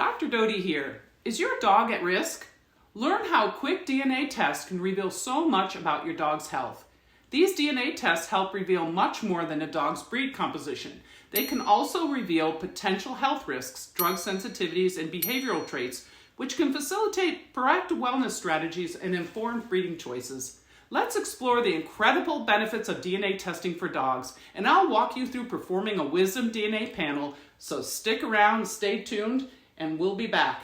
Dr. Doty here. Is your dog at risk? Learn how quick DNA tests can reveal so much about your dog's health. These DNA tests help reveal much more than a dog's breed composition. They can also reveal potential health risks, drug sensitivities, and behavioral traits, which can facilitate proactive wellness strategies and informed breeding choices. Let's explore the incredible benefits of DNA testing for dogs, and I'll walk you through performing a wisdom DNA panel, so stick around, stay tuned, and we'll be back.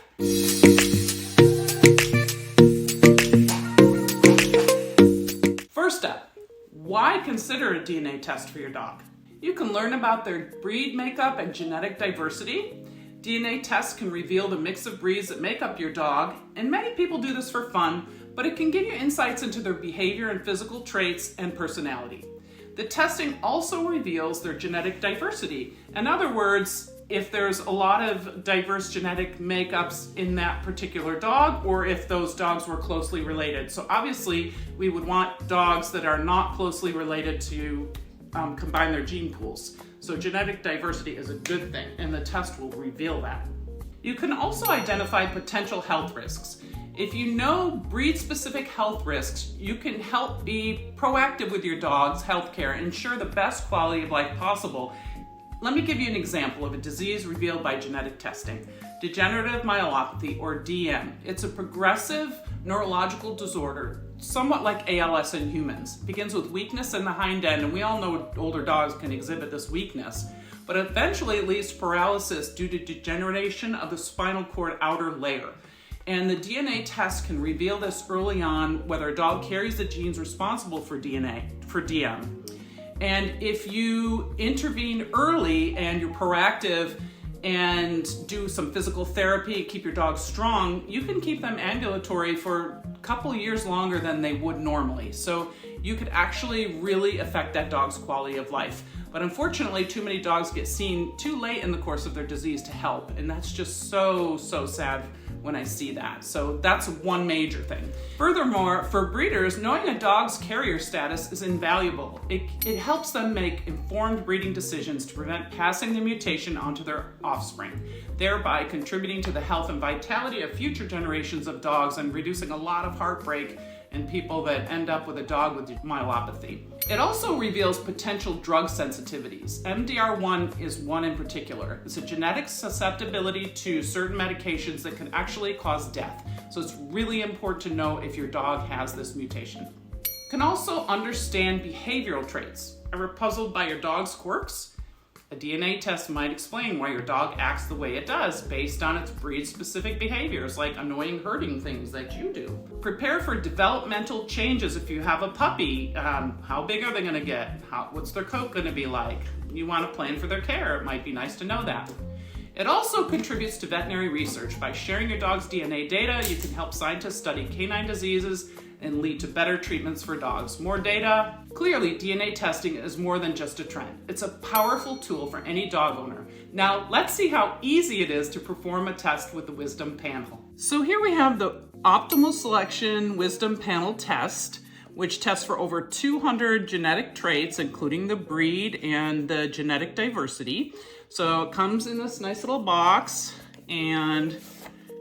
First up, why consider a DNA test for your dog? You can learn about their breed makeup and genetic diversity. DNA tests can reveal the mix of breeds that make up your dog, and many people do this for fun, but it can give you insights into their behavior and physical traits and personality. The testing also reveals their genetic diversity. In other words, if there's a lot of diverse genetic makeups in that particular dog, or if those dogs were closely related. So obviously, we would want dogs that are not closely related to combine their gene pools. So genetic diversity is a good thing, and the test will reveal that. You can also identify potential health risks. If you know breed-specific health risks, you can help be proactive with your dog's health care and ensure the best quality of life possible. Let me give you an example of a disease revealed by genetic testing. Degenerative myelopathy, or DM. It's a progressive neurological disorder, somewhat like ALS in humans. It begins with weakness in the hind end, and we all know older dogs can exhibit this weakness, but eventually it leads to paralysis due to degeneration of the spinal cord outer layer. And the DNA test can reveal this early on, whether a dog carries the genes responsible for DM. And if you intervene early and you're proactive and do some physical therapy, keep your dog strong, you can keep them ambulatory for a couple years longer than they would normally. So you could actually really affect that dog's quality of life. But unfortunately, too many dogs get seen too late in the course of their disease to help. And that's just so sad when I see that. So that's one major thing. Furthermore, for breeders, knowing a dog's carrier status is invaluable. It helps them make informed breeding decisions to prevent passing the mutation onto their offspring, thereby contributing to the health and vitality of future generations of dogs and reducing a lot of heartbreak in people that end up with a dog with myelopathy. It also reveals potential drug sensitivities. MDR1 is one in particular. It's a genetic susceptibility to certain medications that can actually cause death. So it's really important to know if your dog has this mutation. You can also understand behavioral traits. Ever puzzled by your dog's quirks? A DNA test might explain why your dog acts the way it does based on its breed-specific behaviors, like annoying herding things that you do. Prepare for developmental changes if you have a puppy. How big are they going to get? What's their coat going to be like? You want to plan for their care. It might be nice to know that. It also contributes to veterinary research. By sharing your dog's DNA data, you can help scientists study canine diseases and lead to better treatments for dogs. More data. Clearly, DNA testing is more than just a trend. It's a powerful tool for any dog owner. Now, let's see how easy it is to perform a test with the Wisdom Panel. So here we have the Optimal Selection Wisdom Panel test, which tests for over 200 genetic traits, including the breed and the genetic diversity. So it comes in this nice little box, and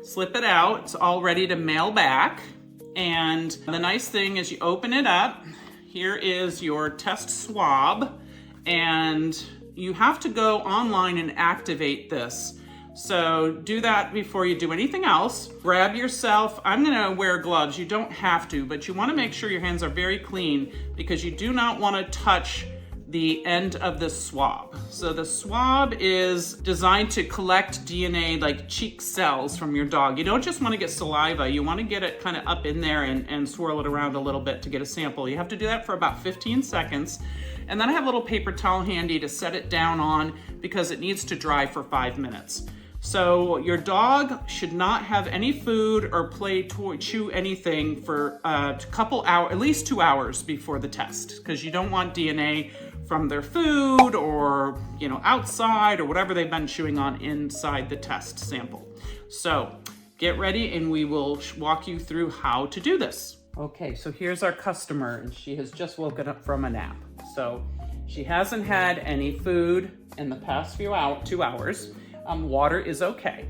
slip it out. It's all ready to mail back. And the nice thing is you open it up, here is your test swab, and you have to go online and activate this. So do that before you do anything else. Grab yourself, I'm gonna wear gloves, you don't have to, but you wanna make sure your hands are very clean because you do not wanna touch the end of the swab. So the swab is designed to collect DNA, like cheek cells from your dog. You don't just want to get saliva, you want to get it kind of up in there and swirl it around a little bit to get a sample. You have to do that for about 15 seconds. And then I have a little paper towel handy to set it down on because it needs to dry for 5 minutes. So your dog should not have any food or chew anything for a couple hours, at least 2 hours before the test, because you don't want DNA from their food or outside or whatever they've been chewing on inside the test sample. So get ready and we will walk you through how to do this. Okay, so here's our customer, and she has just woken up from a nap. So she hasn't had any food in the past 2 hours. Water is okay.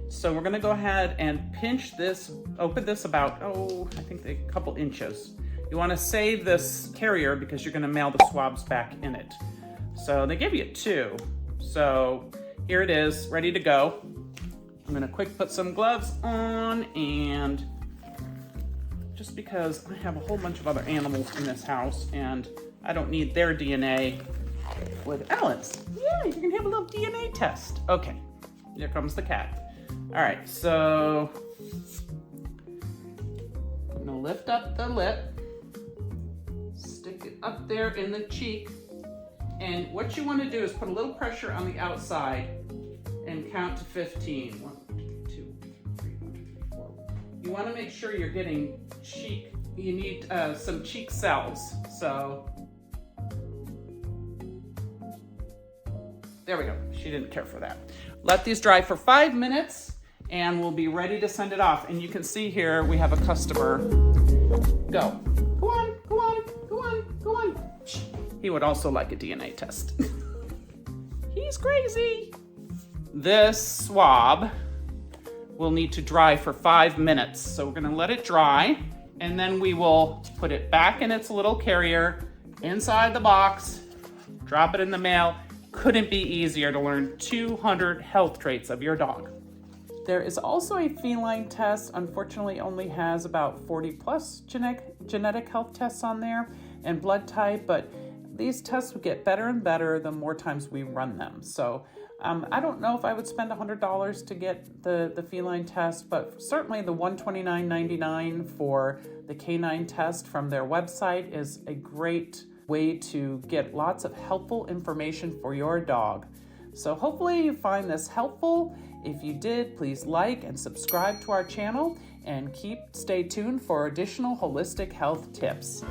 So we're gonna go ahead and pinch this, open this about, I think a couple inches. You wanna save this carrier because you're gonna mail the swabs back in it. So they give you 2. So here it is, ready to go. I'm gonna quick put some gloves on, and just because I have a whole bunch of other animals in this house and I don't need their DNA with Ellen's. Yeah, you can have a little DNA test. Okay, here comes the cat. All right, so I'm gonna lift up the lip, stick it up there in the cheek, and what you wanna do is put a little pressure on the outside and count to 15. 1, 2, 3, 4. You wanna make sure you're getting cheek, you need some cheek cells, so there we go. She didn't care for that. Let these dry for 5 minutes and we'll be ready to send it off. And you can see here we have a customer. Go. Go on, go on, go on, go on. He would also like a DNA test. He's crazy. This swab will need to dry for 5 minutes. So we're gonna let it dry and then we will put it back in its little carrier inside the box, drop it in the mail. Couldn't be easier to learn 200 health traits of your dog. There is also a feline test. Unfortunately, only has about 40 plus genetic health tests on there and blood type, but these tests would get better and better the more times we run them. So I don't know if I would spend $100 to get the feline test, but certainly the $129.99 for the canine test from their website is a great way to get lots of helpful information for your dog. So hopefully you find this helpful. If you did, please like and subscribe to our channel and stay tuned for additional holistic health tips.